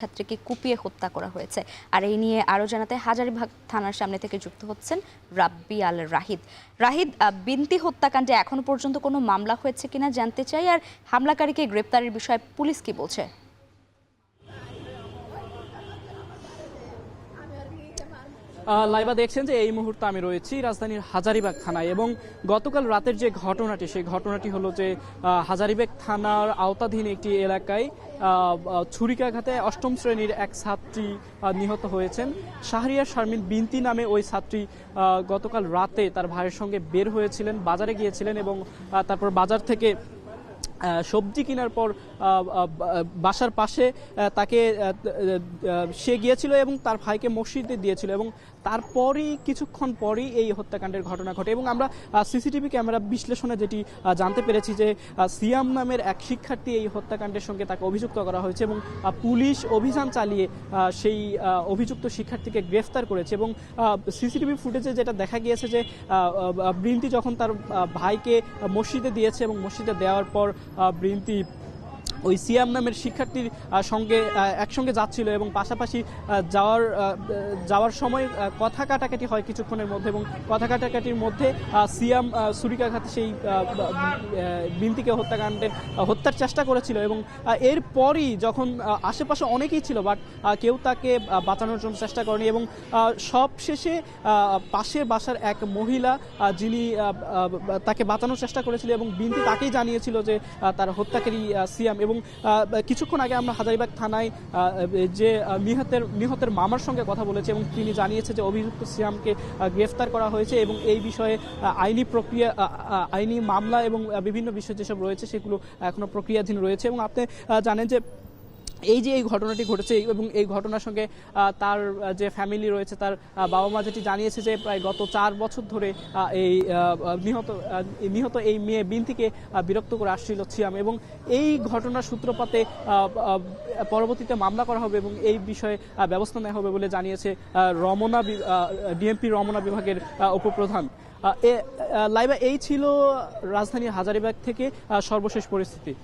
ছাত্রীকে কুপিয়ে হত্যা করা হয়েছে। আর এই নিয়ে আরো জানাতে হাজারীবাগ থানার সামনে থেকে যুক্ত হচ্ছেন রাব্বি আল রাহিদ। রাহিদ, বিনতি হত্যাকাণ্ডে এখনো পর্যন্ত কোনো মামলা হয়েছে কিনা জানতে চাই, আর হামলাকারীকে গ্রেপ্তারের বিষয়ে পুলিশ কি বলছে? লাইভা দেখছেন যে এই মুহূর্তে আমি রয়েছি রাজধানীর হাজারীবাগ থানায়, এবং গতকাল রাতের যে ঘটনাটি সেই ঘটনাটি হলো যে হাজারীবাগ থানার আওতাধীন একটি এলাকায় ছুরিকাঘাতে অষ্টম শ্রেণীর এক ছাত্রী নিহত হয়েছেন। শাহরিয়ার শারমিন বিনতি নামে ওই ছাত্রী গতকাল রাতে তার ভাইয়ের সঙ্গে বের হয়েছিলেন, বাজারে গিয়েছিলেন এবং তারপর বাজার থেকে সবজি কেনার পর বাসার পাশে তাকে সে গিয়েছিল এবং তার ভাইকে মসজিদে দিয়েছিল, এবং তারপরই কিছুক্ষণ পরই এই হত্যাকাণ্ডের ঘটনা ঘটে। এবং আমরা সিসিটিভি ক্যামেরা বিশ্লেষণে যেটি জানতে পেরেছি যে সিয়াম নামের এক শিক্ষার্থী এই হত্যাকাণ্ডের সঙ্গে তাকে অভিযুক্ত করা হয়েছে, এবং পুলিশ অভিযান চালিয়ে সেই অভিযুক্ত শিক্ষার্থীকে গ্রেফতার করেছে। এবং সিসিটিভি ফুটেজে যেটা দেখা গিয়েছে যে বৃন্তি যখন তার ভাইকে মসজিদে দিয়েছে এবং মসজিদে দেওয়ার পর বৃন্তি ওই সিয়াম নামের শিক্ষার্থীর সঙ্গে একসঙ্গে যাচ্ছিল, এবং পাশাপাশি যাওয়ার সময় কথা কাটাকাটি হয় কিছুক্ষণের মধ্যে, এবং কথা কাটাকাটির মধ্যে সিয়াম ছুরিকাঘাতে সেই বৃন্তিকে হত্যার চেষ্টা করেছিল। এবং এরপরই যখন আশেপাশে অনেকেই ছিল, বাট কেউ তাকে বাঁচানোর জন্য চেষ্টা করেনি, এবং সব শেষে পাশের বাসার এক মহিলা যিনি তাকে বাঁচানোর চেষ্টা করেছিল, এবং বৃন্তি তাকেই জানিয়েছিল যে তার হত্যাকারী সিয়াম। এবং কিছুক্ষণ আগে আমরা হাজারীবাগ থানায় যে নিহতের মামার সঙ্গে কথা বলেছি, এবং তিনি জানিয়েছে যে অভিযুক্ত সিয়ামকে গ্রেফতার করা হয়েছে, এবং এই বিষয়ে আইনি মামলা এবং বিভিন্ন বিষয় যেসব রয়েছে সেগুলো এখনো প্রক্রিয়াধীন রয়েছে। এবং আপনি জানেন যে এই ঘটনাটি ঘটেছে, এবং এই ঘটনার সঙ্গে তার যে ফ্যামিলি রয়েছে, তার বাবা মা যেটি জানিয়েছে যে প্রায় গত 4 বছর ধরে এই নিহত এই মেয়ে বিনতিকে বিরক্ত করে আসছিল সিয়াম, এবং এই ঘটনার সূত্রপাতে পরবর্তীতে মামলা করা হবে এবং এই বিষয়ে ব্যবস্থা নেওয়া হবে বলে জানিয়েছে ডিএমপি রমনা বিভাগের উপপ্রধান। লাইভা এই ছিল রাজধানীর হাজারীবাগ থেকে সর্বশেষ পরিস্থিতি।